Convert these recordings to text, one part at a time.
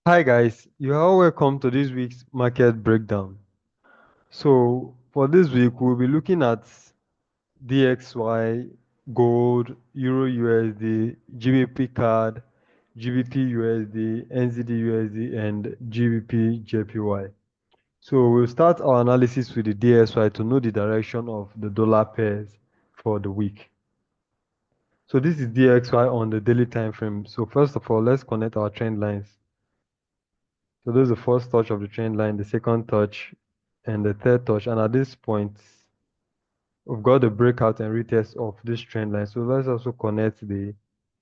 Hi guys, you are all welcome to this week's market breakdown. So for this week, we'll be looking at DXY, gold, Euro USD, GBP CAD, GBP USD, NZD USD, and GBP JPY. So we'll start our analysis with the DXY to know the direction of the dollar pairs for the week. So this is DXY on the daily time frame. So first of all, let's connect our trend lines. So this is the first touch of the trend line, the second touch, and the third touch. And at this point, we've got the breakout and retest of this trend line. So let's also connect the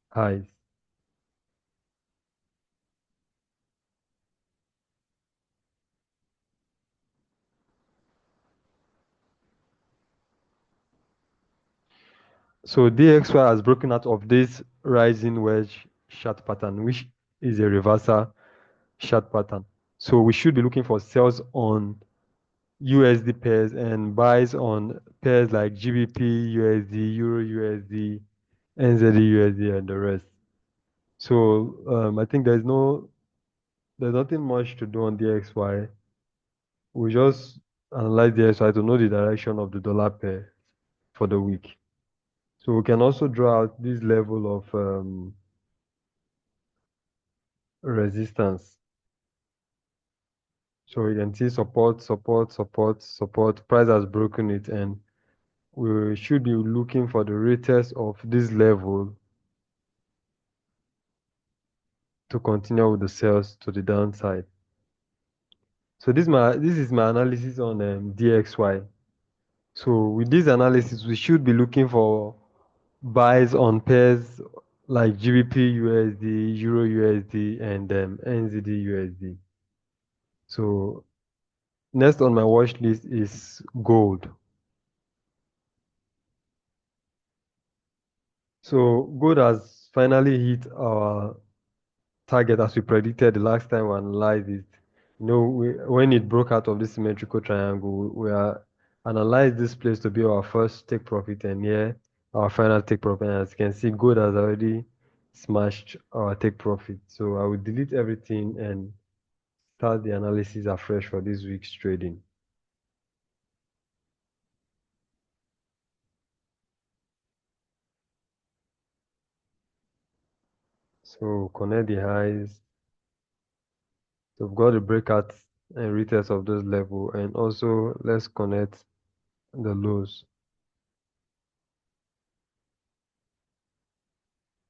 highs. So DXY has broken out of this rising wedge chart pattern, which is a reversal chart pattern. So we should be looking for sells on USD pairs and buys on pairs like GBP, USD, Euro USD, NZD USD, and the rest. So I think there's nothing much to do on DXY. We just analyze DXY to know the direction of the dollar pair for the week. So we can also draw out this level of resistance. So you can see support, support, support, support. Price has broken it, and we should be looking for the retest of this level to continue with the sales to the downside. So this is my analysis on DXY. So with this analysis, we should be looking for buys on pairs like GBP USD, Euro USD, and NZD USD. So next on my watch list is gold. So gold has finally hit our target as we predicted the last time we analyzed it. When it broke out of this symmetrical triangle, we are analyzed this place to be our first take profit, and here our final take profit. And as you can see, gold has already smashed our take profit. So I will delete everything and start the analysis afresh for this week's trading. So connect the highs. So we've got the breakout and retest of this level, and also let's connect the lows.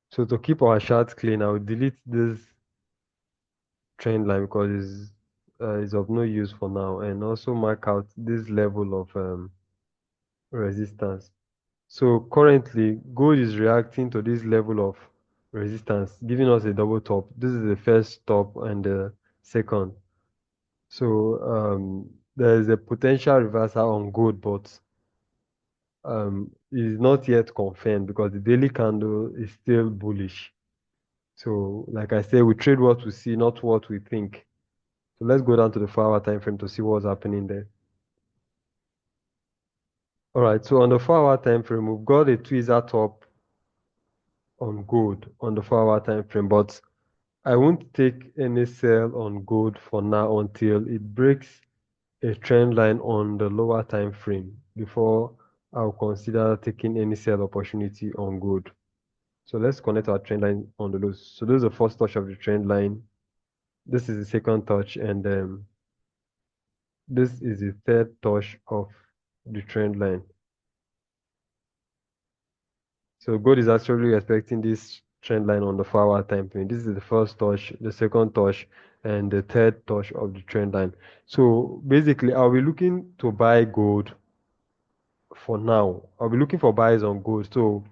So to keep our charts clean, I will delete this trend line because it's of no use for now, and also mark out this level of resistance. So currently, gold is reacting to this level of resistance, giving us a double top. This is the first top and the second. So there is a potential reversal on gold, but it is not yet confirmed because the daily candle is still bullish. So like I said, we trade what we see, not what we think. So let's go down to the 4-hour time frame to see what's happening there. All right, so on the 4-hour time frame, we've got a tweezer top on gold on the 4-hour time frame, but I won't take any sell on gold for now until it breaks a trend line on the lower time frame before I'll consider taking any sell opportunity on gold. So let's connect our trend line on the lows. So this is the first touch of the trend line. This is the second touch, and this is the third touch of the trend line. So gold is actually respecting this trend line on the 4-hour time frame. This is the first touch, the second touch, and the third touch of the trend line. So basically, I'll be looking to buy gold for now. I'll be looking for buys on gold. So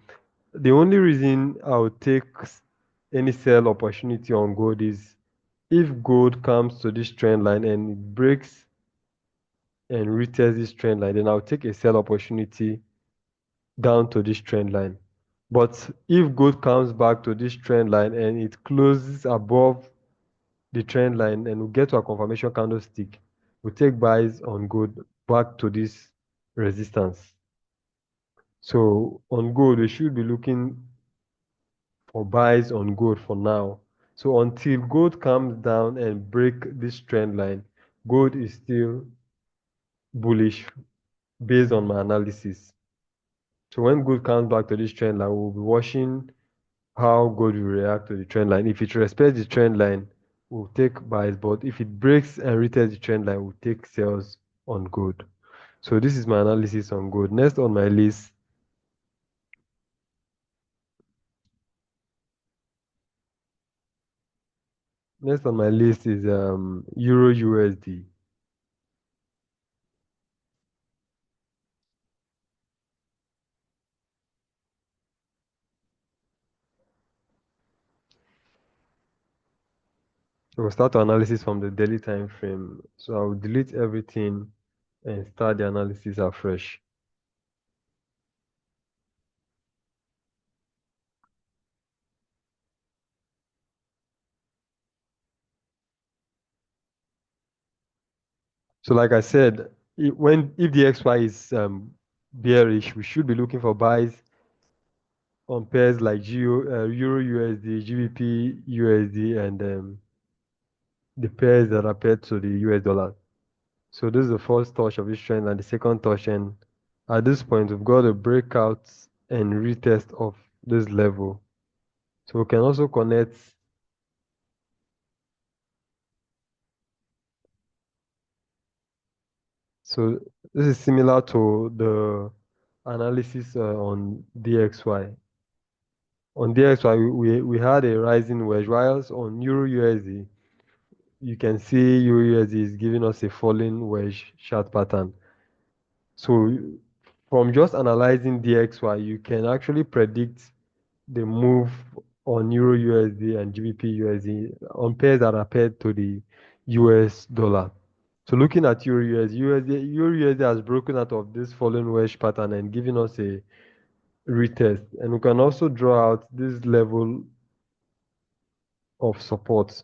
the only reason I'll take any sell opportunity on gold is if gold comes to this trend line and it breaks and retests this trend line, then I'll take a sell opportunity down to this trend line. But if gold comes back to this trend line and it closes above the trend line and we get to a confirmation candlestick, we take buys on gold back to this resistance. So on gold, we should be looking for buys on gold for now. So until gold comes down and break this trend line, gold is still bullish based on my analysis. So when gold comes back to this trend line, we'll be watching how gold will react to the trend line. If it respects the trend line, we'll take buys, but if it breaks and retests the trend line, we'll take sales on gold. So this is my analysis on gold. Next on my list is Euro USD. So we'll start our analysis from the daily time frame. So I'll delete everything and start the analysis afresh. So like I said, if the XY is bearish, we should be looking for buys on pairs like Euro USD, GBP USD, and the pairs that are paired to the US dollar. So this is the first touch of this trend and the second touch. And at this point, we've got a breakout and retest of this level. So we can also connect. So this is similar to the analysis on DXY. On DXY, we had a rising wedge, whilst on Euro USD, you can see Euro USD is giving us a falling wedge chart pattern. So from just analyzing DXY, you can actually predict the move on Euro USD and GBP USD on pairs that are paired to the US dollar. So looking at Euro USD has broken out of this falling wedge pattern and given us a retest. And we can also draw out this level of support.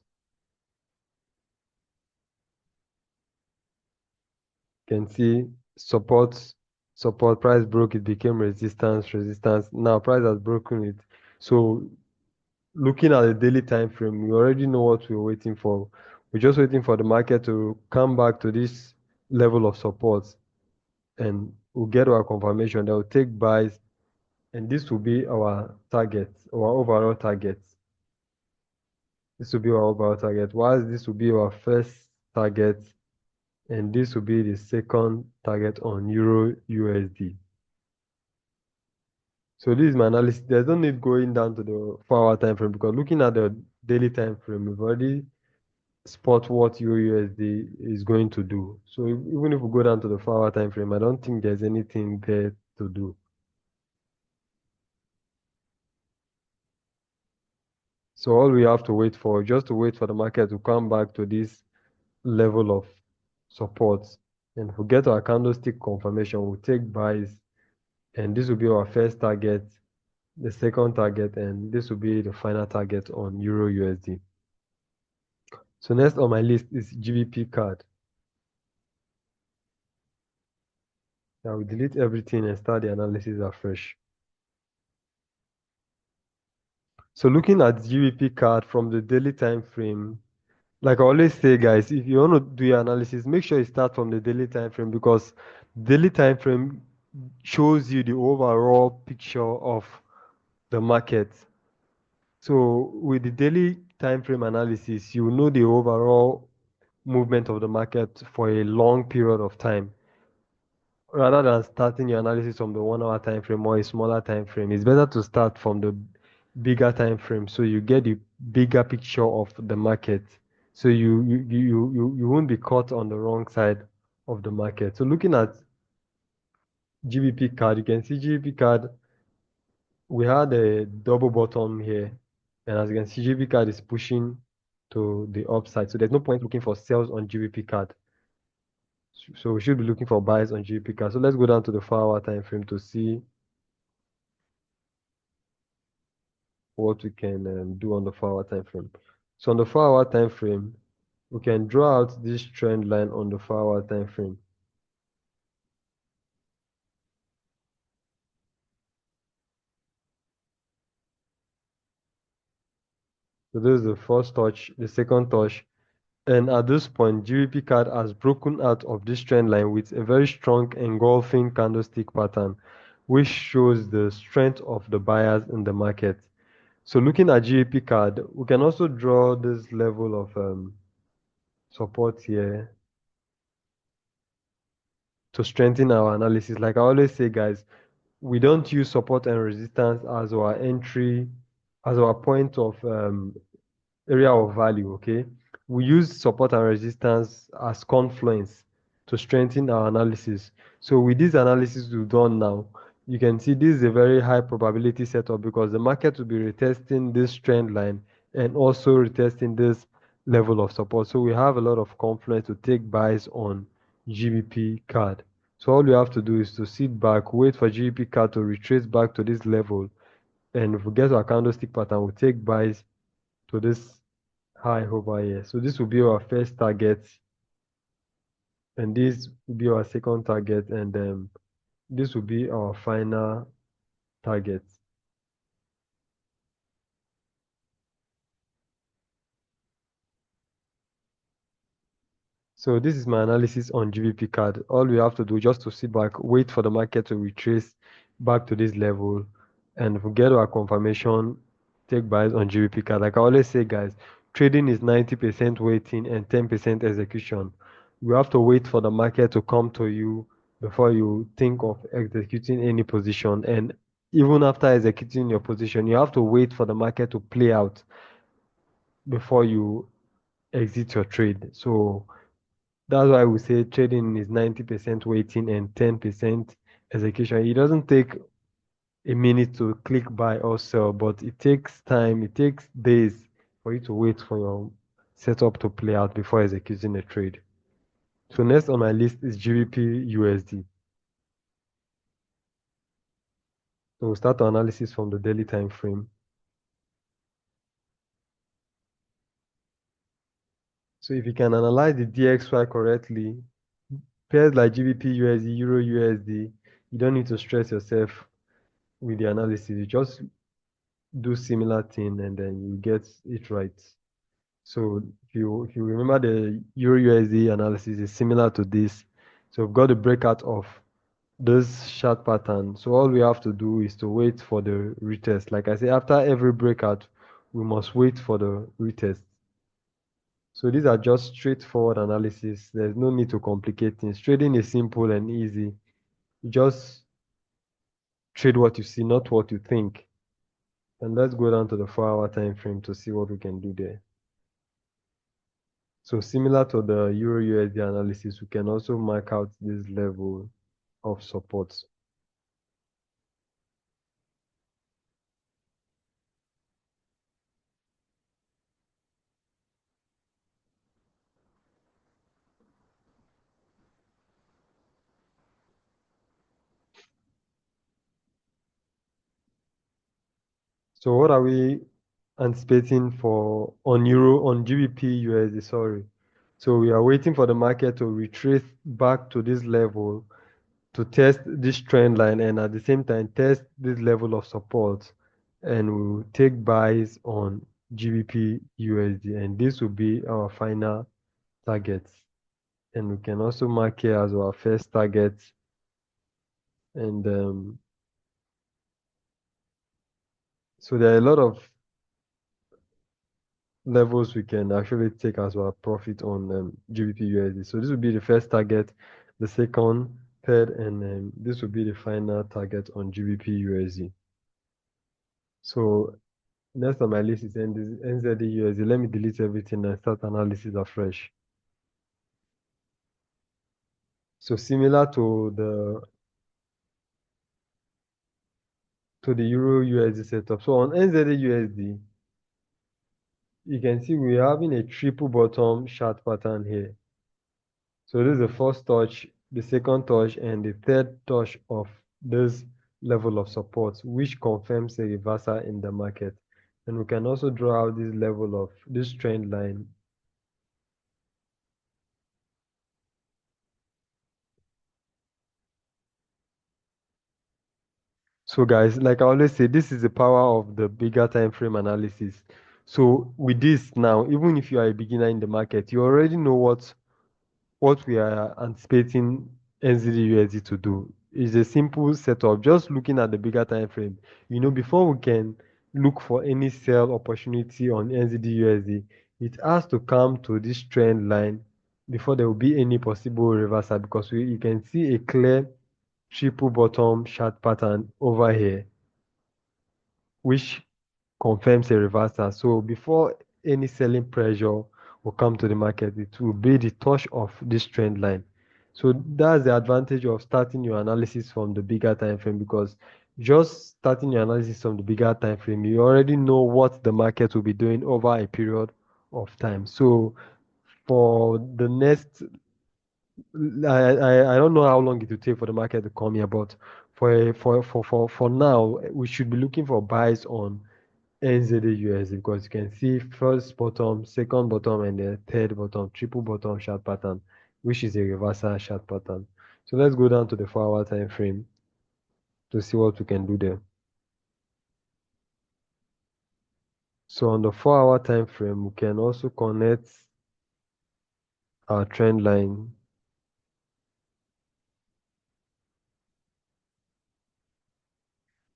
You can see support, support, price broke, it became resistance, resistance. Now price has broken it. So looking at the daily time frame, we already know what we're waiting for. We're just waiting for the market to come back to this level of support and we'll get our confirmation. They'll take buys and this will be our target, our overall target. This will be our overall target. Whilst this will be our first target, and this will be the second target on Euro USD. So this is my analysis. There's no need going down to the 4-hour time frame because looking at the daily time frame, we've already spot what Euro USD is going to do. So even if we go down to the 4-hour time frame, I don't think there's anything there to do. So all we have to wait for, just to wait for the market to come back to this level of support. And if we get our candlestick confirmation, we'll take buys. And this will be our first target, the second target, and this will be the final target on Euro USD. So next on my list is GBP card. I will delete everything and start the analysis afresh. So looking at GBP card from the daily time frame, like I always say, guys, if you want to do your analysis, make sure you start from the daily time frame because daily time frame shows you the overall picture of the market. So with the daily time frame analysis, you know the overall movement of the market for a long period of time. Rather than starting your analysis from the 1 hour time frame or a smaller time frame, it's better to start from the bigger time frame so you get the bigger picture of the market. So you won't be caught on the wrong side of the market. So looking at GBP card, you can see GBP card, we had a double bottom here. And as you can see, GBP card is pushing to the upside. So there's no point looking for sales on GBP card. So we should be looking for buys on GBP card. So let's go down to the 4-hour time frame to see what we can do on the 4-hour time frame. So on the 4-hour time frame, we can draw out this trend line on the 4-hour time frame. So this is the first touch, the second touch. And at this point, GBP card has broken out of this trend line with a very strong engulfing candlestick pattern, which shows the strength of the buyers in the market. So looking at GBP card, we can also draw this level of support here to strengthen our analysis. Like I always say, guys, we don't use support and resistance as our entry, as our point of area of value, okay? We use support and resistance as confluence to strengthen our analysis. So with this analysis we've done now, you can see this is a very high probability setup because the market will be retesting this trend line and also retesting this level of support. So we have a lot of confluence to take buys on GBP card. So all we have to do is to sit back, wait for GBP card to retrace back to this level, and if we get our candlestick pattern, we'll take buys to this high over here. So this will be our first target, and this will be our second target, and this will be our final target. So this is my analysis on GBP card. All we have to do just to sit back, wait for the market to retrace back to this level, and if we get our confirmation, take buys on GBP card. Like I always say, guys, trading is 90% waiting and 10% execution. You have to wait for the market to come to you before you think of executing any position. And even after executing your position, you have to wait for the market to play out before you exit your trade. So that's why we say trading is 90% waiting and 10% execution. It doesn't take a minute to click buy or sell, but it takes time, it takes days for you to wait for your setup to play out before executing a trade. So next on my list is GBPUSD. So we'll start our analysis from the daily time frame. So if you can analyze the DXY correctly, pairs like GBPUSD, Euro USD, you don't need to stress yourself with the analysis. You just do similar thing and then you get it right. So if you remember the Euro USD analysis is similar to this. So we've got the breakout of this chart pattern. So all we have to do is to wait for the retest. Like I say, after every breakout, we must wait for the retest. So these are just straightforward analysis. There's no need to complicate things. Trading is simple and easy. You just trade what you see, not what you think. And let's go down to the 4-hour time frame to see what we can do there. So similar to the Euro USD analysis, we can also mark out this level of support. So what are we anticipating for on GBP USD, sorry. So we are waiting for the market to retrace back to this level to test this trend line and at the same time test this level of support, and we'll take buys on GBP USD, and this will be our final target. And we can also mark here as our first target, and so there are a lot of levels we can actually take as our profit on GBP USD. So this will be the first target, the second, third, and this will be the final target on GBP USD. So next on my list is NZDUSD. Let me delete everything and start analysis afresh. So similar to the Euro USD setup. So on NZDUSD, you can see we're having a triple bottom chart pattern here. So this is the first touch, the second touch, and the third touch of this level of support, which confirms a reversal in the market. And we can also draw out this level of this trend line. So guys, like I always say, this is the power of the bigger time frame analysis. So with this now, even if you are a beginner in the market, you already know what we are anticipating NZDUSD to do. It's a simple setup, just looking at the bigger time frame. Before we can look for any sell opportunity on NZDUSD, it has to come to this trend line before there will be any possible reversal, because you can see a clear triple bottom chart pattern over here, which confirms a reversal. So before any selling pressure will come to the market, it will be the touch of this trend line. So that's the advantage of starting your analysis from the bigger time frame, because just starting your analysis from the bigger time frame, you already know what the market will be doing over a period of time. So for the next, I don't know how long it will take for the market to come here, but for now, we should be looking for buys on NZDUSD, because you can see first bottom, second bottom, and the third bottom, triple bottom chart pattern, which is a reversal chart pattern. So let's go down to the 4-hour time frame to see what we can do there. So on the 4-hour time frame, we can also connect our trend line.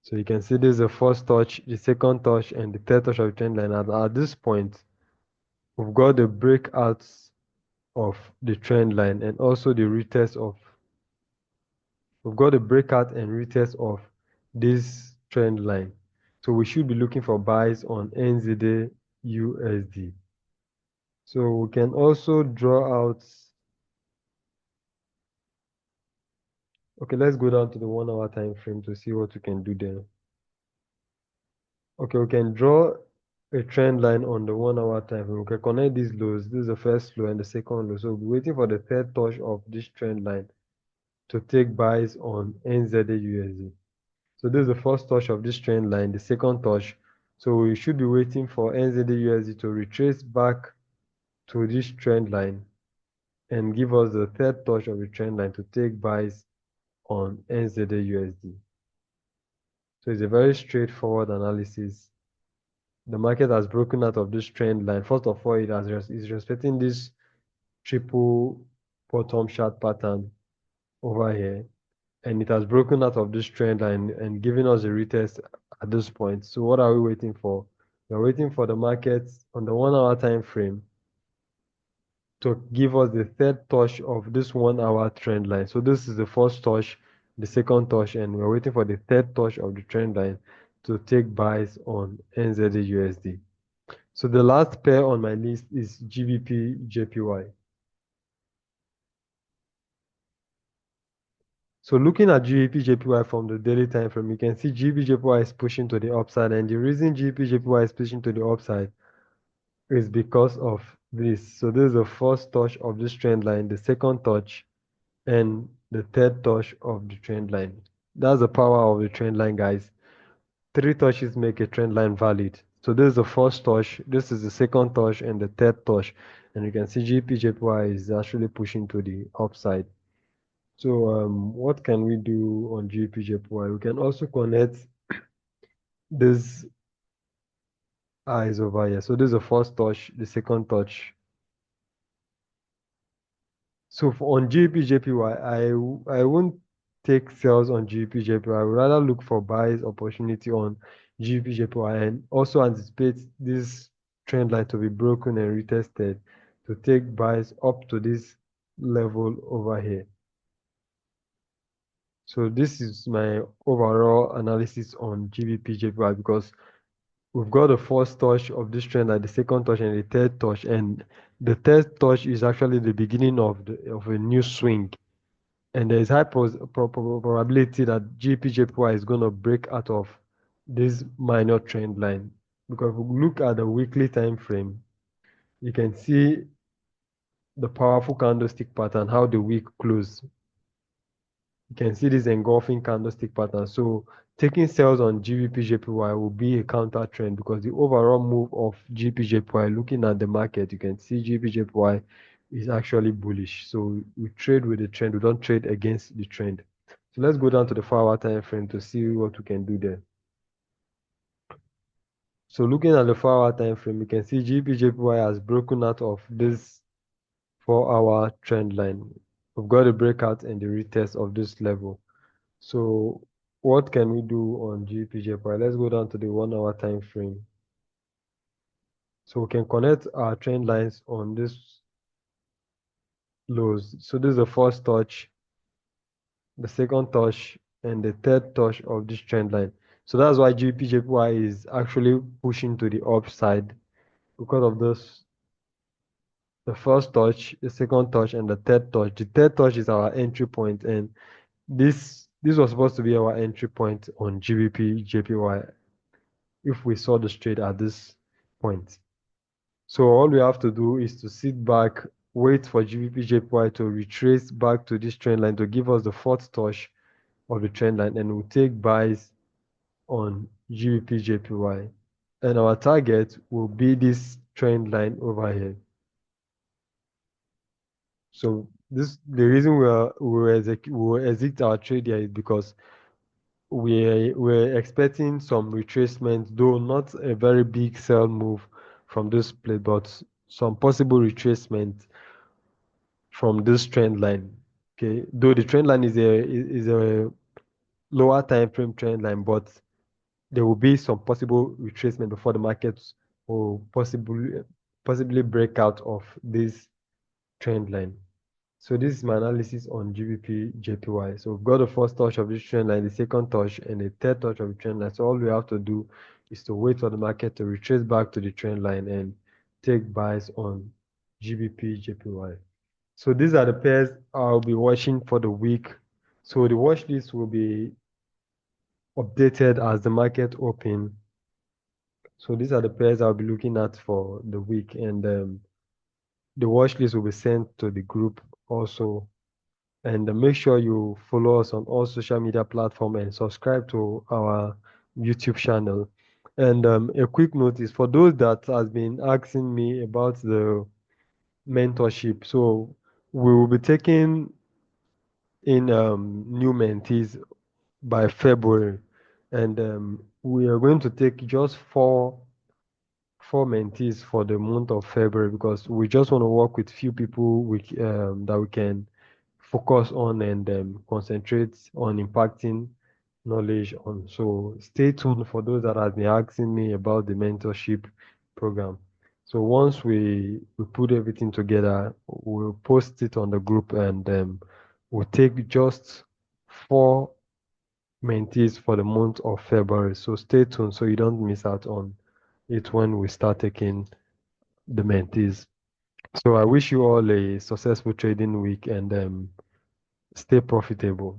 So you can see this is the first touch, the second touch, and the third touch of the trend line. At this point, we've got the breakouts of the trend line and also the retest of we've got a breakout and retest of this trend line. So we should be looking for buys on NZDUSD. So we can also draw out. Okay, let's go down to the 1-hour time frame to see what we can do there. Okay, we can draw a trend line on the 1-hour time frame. We can connect these lows. This is the first low and the second low. So we're waiting for the third touch of this trend line to take buys on NZDUSD. So this is the first touch of this trend line, the second touch. So we should be waiting for NZDUSD to retrace back to this trend line and give us the third touch of the trend line to take buys on NZDUSD. So it's a very straightforward analysis. The market has broken out of this trend line. First of all, is respecting this triple bottom chart pattern over here, and it has broken out of this trend line and given us a retest at this point. So what are we waiting for? We're waiting for the market on the 1-hour time frame to give us the third touch of this 1-hour trend line. So this is the first touch, the second touch, and we're waiting for the third touch of the trend line to take buys on NZDUSD. So the last pair on my list is GBPJPY. So looking at GBPJPY from the daily time frame, you can see GBPJPY is pushing to the upside, and the reason GBPJPY is pushing to the upside is because of this. So this is the first touch of this trend line, the second touch, and the third touch of the trend line. That's the power of the trend line, guys. 3 touches make a trend line valid. So this is the first touch, this is the second touch, and the third touch. And you can see GBPJPY is actually pushing to the upside. So what can we do on GBPJPY? We can also connect this eyes over here. So this is the first touch, the second touch. So on GBPJPY, I won't take sales on GBPJPY. I would rather look for buys opportunity on GBPJPY and also anticipate this trend line to be broken and retested to take buys up to this level over here. So this is my overall analysis on GBPJPY, because we've got the first touch of this trend line, the second touch, and the third touch, and the third touch is actually the beginning of a new swing. And there is high probability that GBPJPY is going to break out of this minor trend line, because if we look at the weekly time frame, you can see the powerful candlestick pattern, how the week closed. You can see this engulfing candlestick pattern. So taking sales on GBPJPY will be a counter trend, because the overall move of GBPJPY, looking at the market, you can see GBPJPY is actually bullish. So we trade with the trend, we don't trade against the trend. So let's go down to the 4-hour time frame to see what we can do there. So looking at the 4-hour time frame, you can see GBPJPY has broken out of this 4-hour trend line. We've got a breakout and the retest of this level. So what can we do on GBPJPY? Let's go down to the 1-hour time frame. So we can connect our trend lines on this lows. So this is the first touch, the second touch, and the third touch of this trend line. So that's why GBPJPY is actually pushing to the upside because of this. The first touch, the second touch, and the third touch. The third touch is our entry point, and this was supposed to be our entry point on GBP JPY if we saw the trade at this point. So all we have to do is to sit back, wait for GBP JPY to retrace back to this trend line to give us the fourth touch of the trend line, and we'll take buys on GBP JPY. And our target will be this trend line over here. So the reason we exit our trade here is because we're expecting some retracement, though not a very big sell move from this plate, but some possible retracement from this trend line. Okay, though the trend line is a lower time frame trend line, but there will be some possible retracement before the markets will possibly break out of this trend line. So this is my analysis on GBP JPY. So we've got the first touch of this trend line, the second touch, and the third touch of the trend line. So all we have to do is to wait for the market to retrace back to the trend line and take buys on GBP JPY. So these are the pairs I'll be watching for the week. So the watch list will be updated as the market open. So these are the pairs I'll be looking at for the week, and the watch list will be sent to the group also. And make sure you follow us on all social media platforms and subscribe to our YouTube channel. And a quick notice for those that has been asking me about the mentorship. So we will be taking in new mentees by February, and we are going to take just four mentees for the month of February because we just want to work with few people that we can focus on and concentrate on impacting knowledge on. So stay tuned for those that have been asking me about the mentorship program. So once we put everything together, we'll post it on the group, and we'll take just four mentees for the month of February. So stay tuned so you don't miss out on it when we start taking the mentees. So I wish you all a successful trading week, and stay profitable.